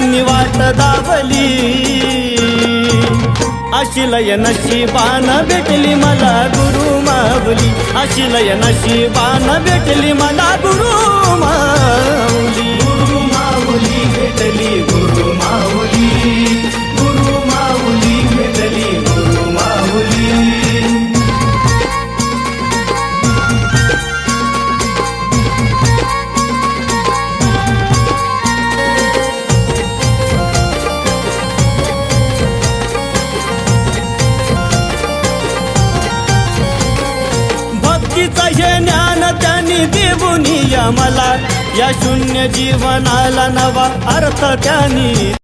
तिने वाट दाबली अशी लय नशिबानं भेटली मला गुरु माऊली अशी लय नशिबानं भेटली मला गुरु माऊली गुरु माऊली भेटली गुरु माऊली गुरु माऊली भेटली गुरु माऊली भक्तीचं हे ज्ञान त्यांनी देऊन मला या शून्य जीवनाला नवा अर्थ त्यांनी